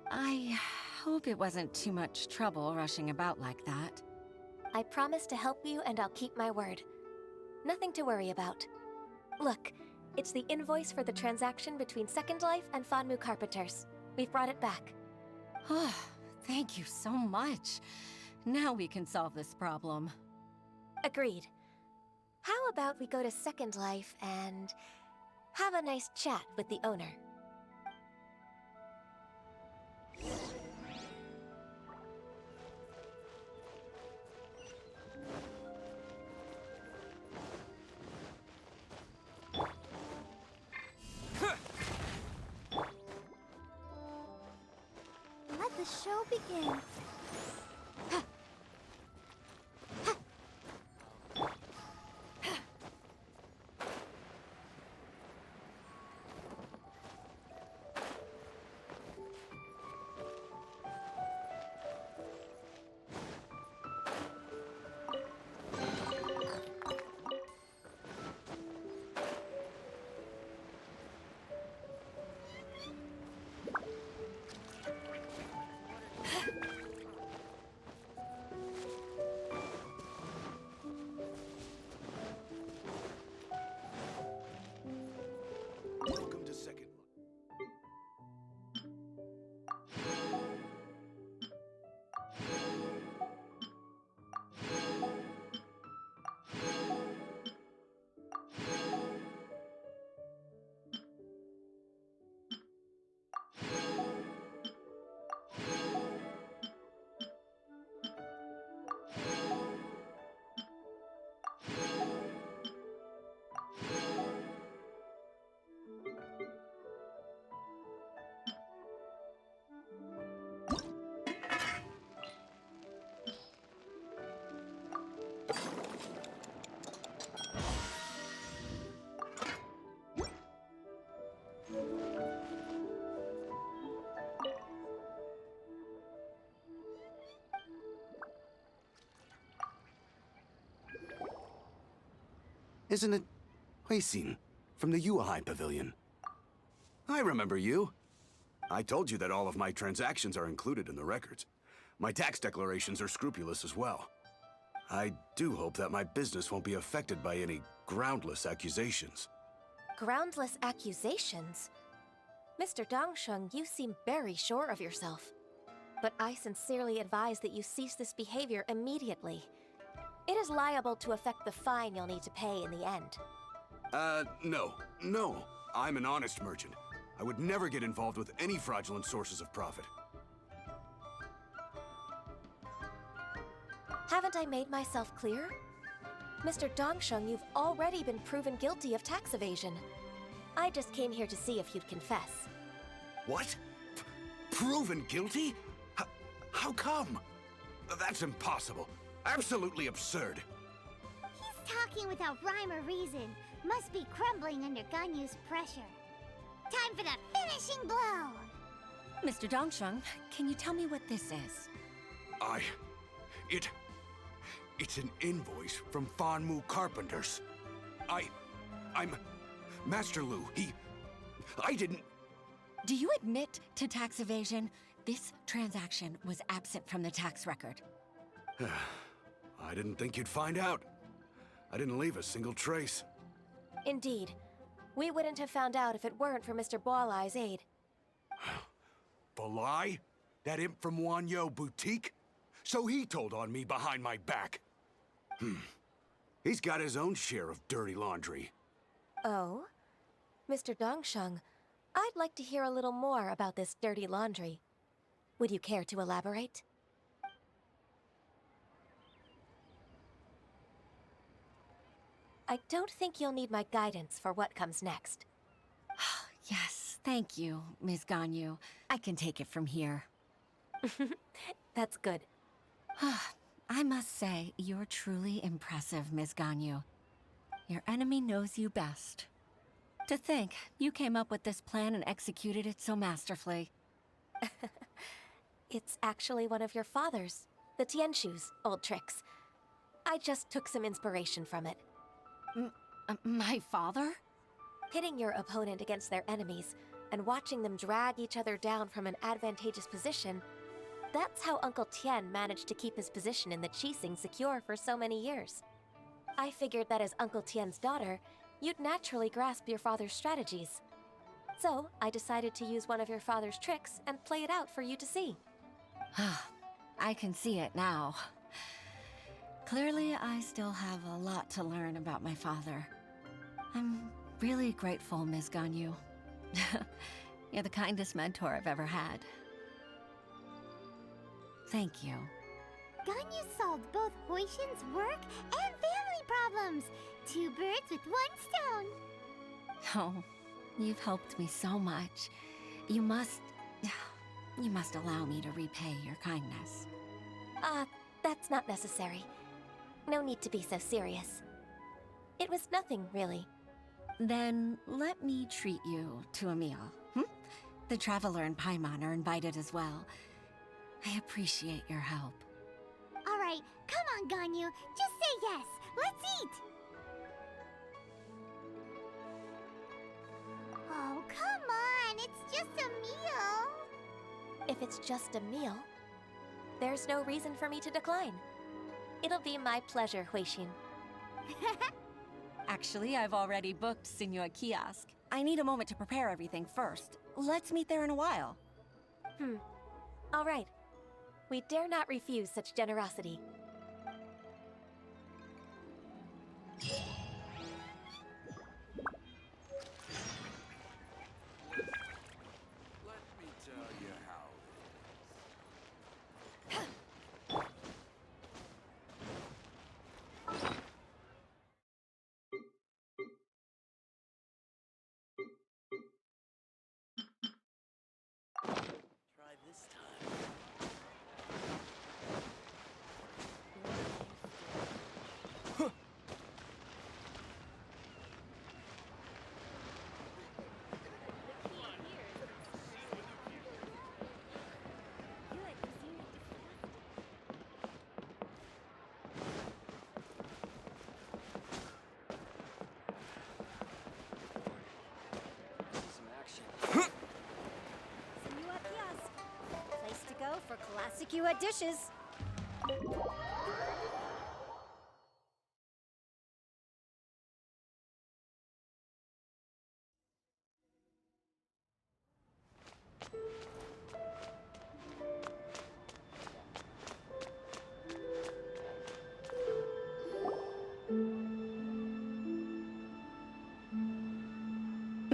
I hope it wasn't too much trouble rushing about like that. I promise to help you and I'll keep my word. Nothing to worry about. Look, it's the invoice for the transaction between Second Life and Fanmu Carpenters. We've brought it back. Oh, thank you so much. Now we can solve this problem. Agreed. How about we go to Second Life and have a nice chat with the owner? Let the show begin. Welcome to Second Isn't it Huixin from the Yuehai Pavilion? I remember you. I told you that all of my transactions are included in the records. My tax declarations are scrupulous as well. I do hope that my business won't be affected by any groundless accusations. Groundless accusations? Mr. Dongsheng, you seem very sure of yourself. But I sincerely advise that you cease this behavior immediately. It is liable to affect the fine you'll need to pay in the end. No. I'm an honest merchant. I would never get involved with any fraudulent sources of profit. Haven't I made myself clear? Mr. Dongsheng, you've already been proven guilty of tax evasion. I just came here to see if you'd confess. What? Proven guilty? How come? That's impossible. Absolutely absurd. He's talking without rhyme or reason. Must be crumbling under Ganyu's pressure. Time for the finishing blow! Mr. Dongsheng, can you tell me what this is? It's an invoice from Fanmu Carpenters. I'm Master Lu. I didn't... Do you admit to tax evasion? This transaction was absent from the tax record. I didn't think you'd find out. I didn't leave a single trace. Indeed. We wouldn't have found out if it weren't for Mr. Boalai's aid. Balai? That imp from Wanyo Boutique? So he told on me behind my back. He's got his own share of dirty laundry. Oh? Mr. Dongsheng, I'd like to hear a little more about this dirty laundry. Would you care to elaborate? I don't think you'll need my guidance for what comes next. Yes, thank you, Ms. Ganyu. I can take it from here. That's good. I must say, you're truly impressive, Ms. Ganyu. Your enemy knows you best. To think, you came up with this plan and executed it so masterfully. It's actually one of your father's, the Tianshu's, old tricks. I just took some inspiration from it. My father? Pitting your opponent against their enemies and watching them drag each other down from an advantageous position, that's how Uncle Tian managed to keep his position in the Qixing secure for so many years. I figured that as Uncle Tian's daughter, you'd naturally grasp your father's strategies. So I decided to use one of your father's tricks and play it out for you to see. I can see it now. Clearly, I still have a lot to learn about my father. I'm really grateful, Ms. Ganyu. You're the kindest mentor I've ever had. Thank you. Ganyu solved both Huixin's work and family problems. 2 birds with 1 stone. Oh, you've helped me so much. You must allow me to repay your kindness. That's not necessary. No need to be so serious. It was nothing, really. Then let me treat you to a meal. The Traveler and Paimon are invited as well. I appreciate your help. All right, come on, Ganyu. Just say yes. Let's eat. Oh, come on. It's just a meal. If it's just a meal, there's no reason for me to decline. It'll be my pleasure, Huixin. Actually, I've already booked Senor Kiosk. I need a moment to prepare everything first. Let's meet there in a while. All right. We dare not refuse such generosity. Let me tell you how Try this time. some action. Senua Kiosk. Place to go for classic UA dishes.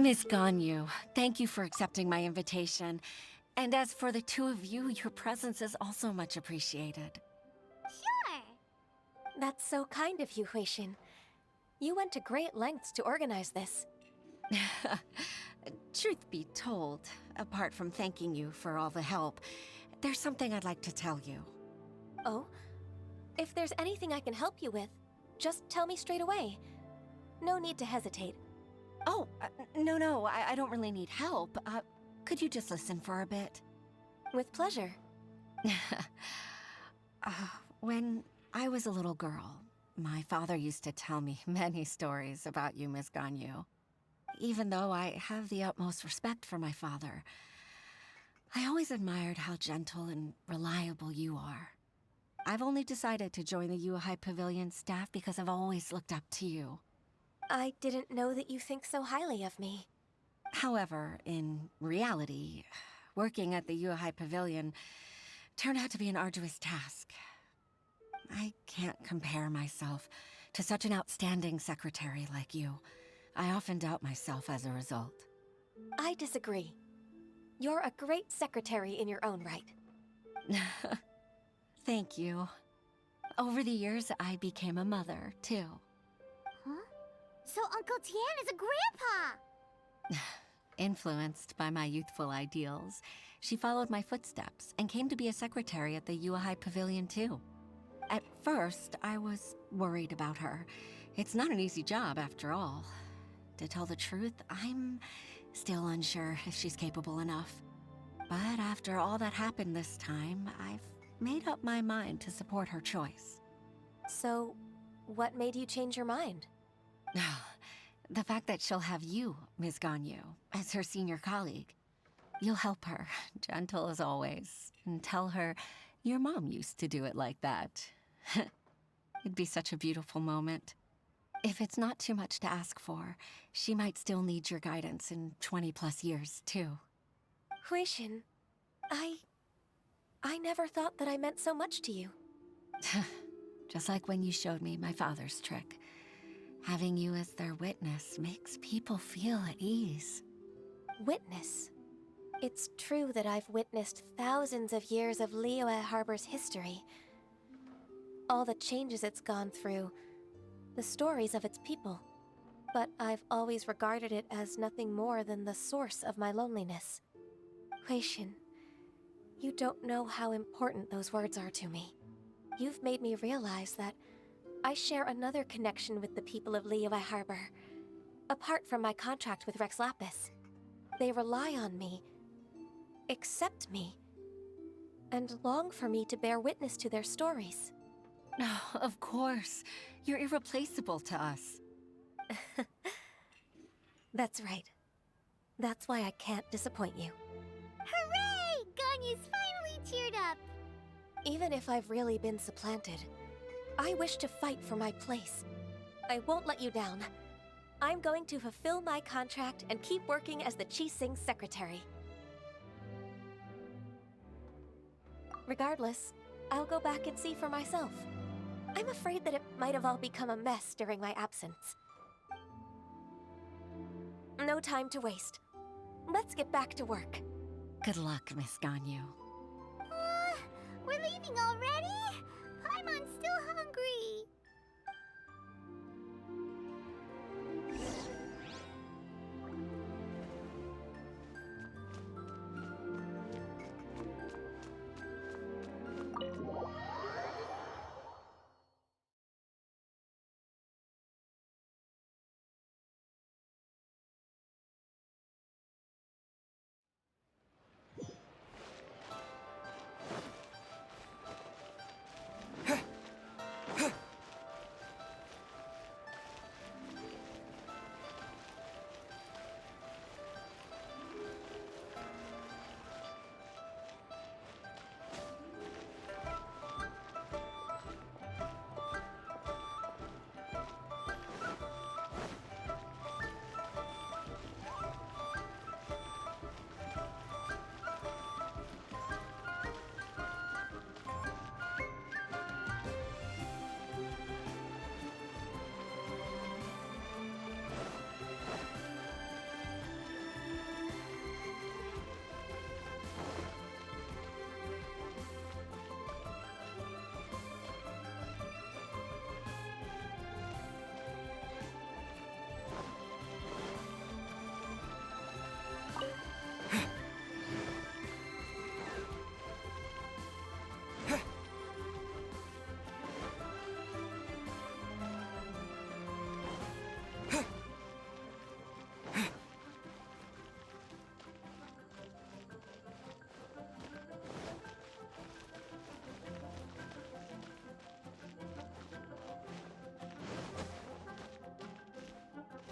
Miss Ganyu, thank you for accepting my invitation. And as for the two of you, your presence is also much appreciated. Sure. That's so kind of you, Huixin. You went to great lengths to organize this. Truth be told, apart from thanking you for all the help, there's something I'd like to tell you. Oh? If there's anything I can help you with, just tell me straight away. No need to hesitate. Oh, no, I don't really need help. Could you just listen for a bit? With pleasure. When I was a little girl, my father used to tell me many stories about you, Miss Ganyu. Even though I have the utmost respect for my father, I always admired how gentle and reliable you are. I've only decided to join the Yuhai Pavilion staff because I've always looked up to you. I didn't know that you think so highly of me. However, in reality, working at the Yuhai Pavilion turned out to be an arduous task. I can't compare myself to such an outstanding secretary like you. I often doubt myself as a result. I disagree. You're a great secretary in your own right. Thank you. Over the years, I became a mother, too. Huh? So Uncle Tian is a grandpa! Influenced by my youthful ideals, she followed my footsteps and came to be a secretary at the Yuhai Pavilion, too. At first, I was worried about her. It's not an easy job, after all. To tell the truth, I'm still unsure if she's capable enough. But after all that happened this time, I've made up my mind to support her choice. So, what made you change your mind? The fact that she'll have you, Ms. Ganyu, as her senior colleague. You'll help her, gentle as always, and tell her your mom used to do it like that. It'd be such a beautiful moment. If it's not too much to ask for, she might still need your guidance in 20+ years, too. Huixin, I never thought that I meant so much to you. Just like when you showed me my father's trick. Having you as their witness makes people feel at ease. Witness? It's true that I've witnessed thousands of years of Liyue Harbor's history. All the changes it's gone through, the stories of its people. But I've always regarded it as nothing more than the source of my loneliness. Huixin, you don't know how important those words are to me. You've made me realize that I share another connection with the people of Liyue Harbor. Apart from my contract with Rex Lapis, they rely on me, accept me, and long for me to bear witness to their stories. Oh, of course. You're irreplaceable to us. That's right. That's why I can't disappoint you. Hooray! Ganyu's finally cheered up! Even if I've really been supplanted, I wish to fight for my place. I won't let you down. I'm going to fulfill my contract and keep working as the Qixing's secretary. Regardless, I'll go back and see for myself. I'm afraid that it might have all become a mess during my absence. No time to waste. Let's get back to work. Good luck, Miss Ganyu. We're leaving already? Paimon's still hungry.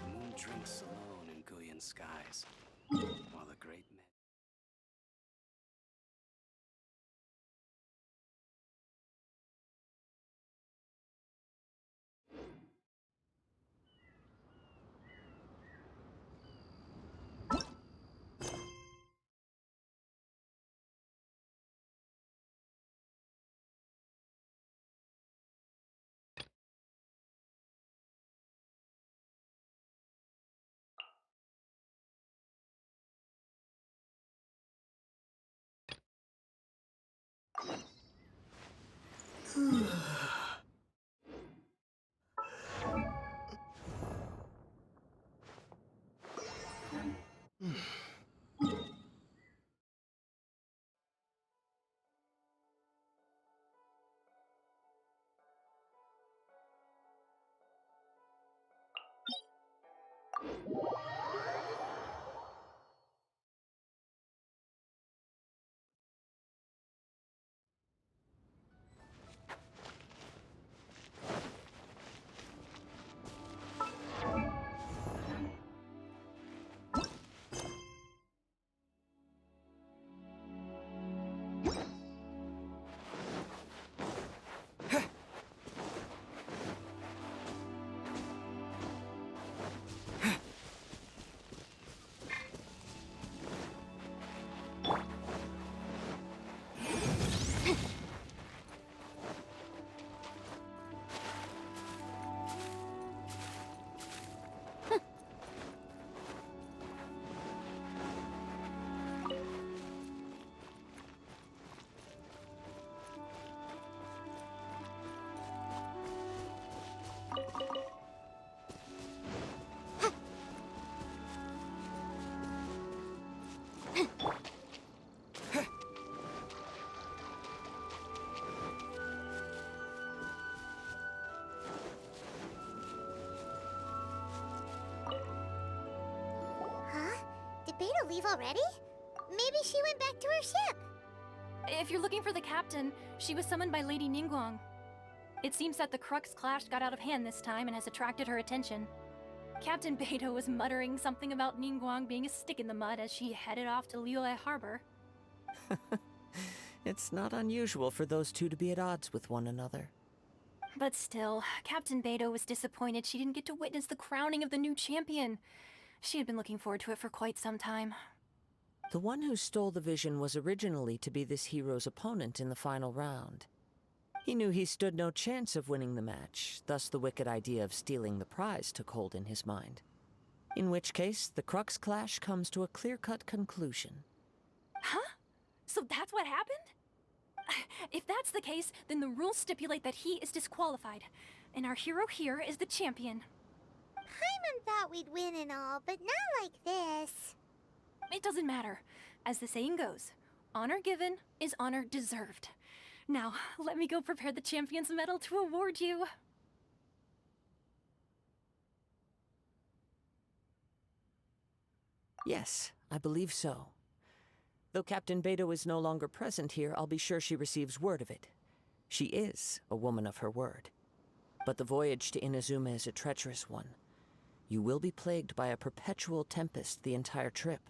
Moon drinks alone in Guyan skies, while the great men... Did Beta leave already? Maybe she went back to her ship. If you're looking for the captain, she was summoned by Lady Ningguang. It seems that the Crux clash got out of hand this time and has attracted her attention. Captain Beta was muttering something about Ningguang being a stick in the mud as she headed off to Liyue Harbor. It's not unusual for those two to be at odds with one another. But still, Captain Beidou was disappointed she didn't get to witness the crowning of the new champion. She had been looking forward to it for quite some time. The one who stole the vision was originally to be this hero's opponent in the final round. He knew he stood no chance of winning the match, thus the wicked idea of stealing the prize took hold in his mind. In which case, the Crux clash comes to a clear-cut conclusion. Huh? So that's what happened? If that's the case, then the rules stipulate that he is disqualified, and our hero here is the champion. Paimon thought we'd win and all, but not like this. It doesn't matter. As the saying goes, honor given is honor deserved. Now, let me go prepare the champion's medal to award you. Yes, I believe so. Though Captain Beidou is no longer present here, I'll be sure she receives word of it. She is a woman of her word. But the voyage to Inazuma is a treacherous one. You will be plagued by a perpetual tempest the entire trip.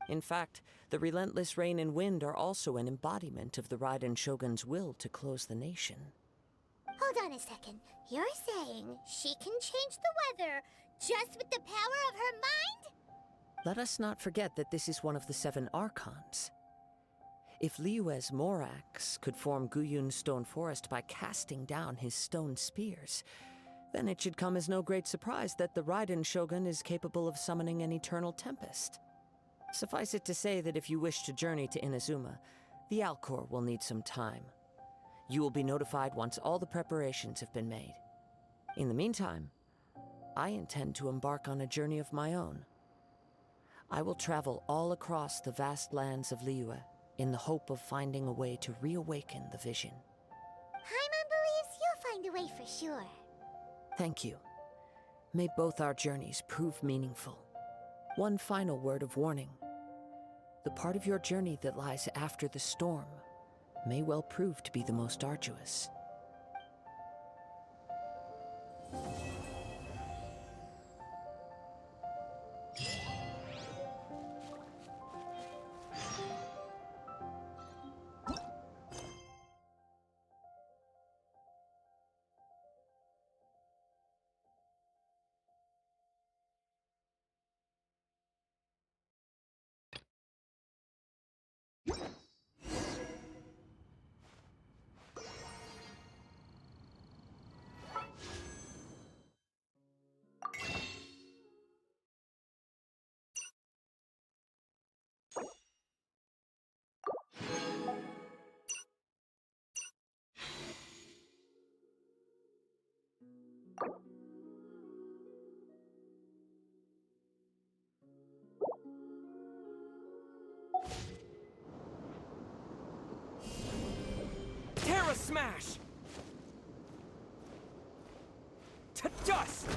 In fact, the relentless rain and wind are also an embodiment of the Raiden Shogun's will to close the nation. Hold on a second. You're saying she can change the weather just with the power of her mind? Let us not forget that this is one of the 7 Archons. If Liyue's Morax could form Guyun's stone forest by casting down his stone spears, then it should come as no great surprise that the Raiden Shogun is capable of summoning an eternal tempest. Suffice it to say that if you wish to journey to Inazuma, the Alcor will need some time. You will be notified once all the preparations have been made. In the meantime, I intend to embark on a journey of my own. I will travel all across the vast lands of Liyue in the hope of finding a way to reawaken the vision. Paimon believes you'll find a way for sure. Thank you. May both our journeys prove meaningful. One final word of warning. The part of your journey that lies after the storm may well prove to be the most arduous. Terra Smash! To dust!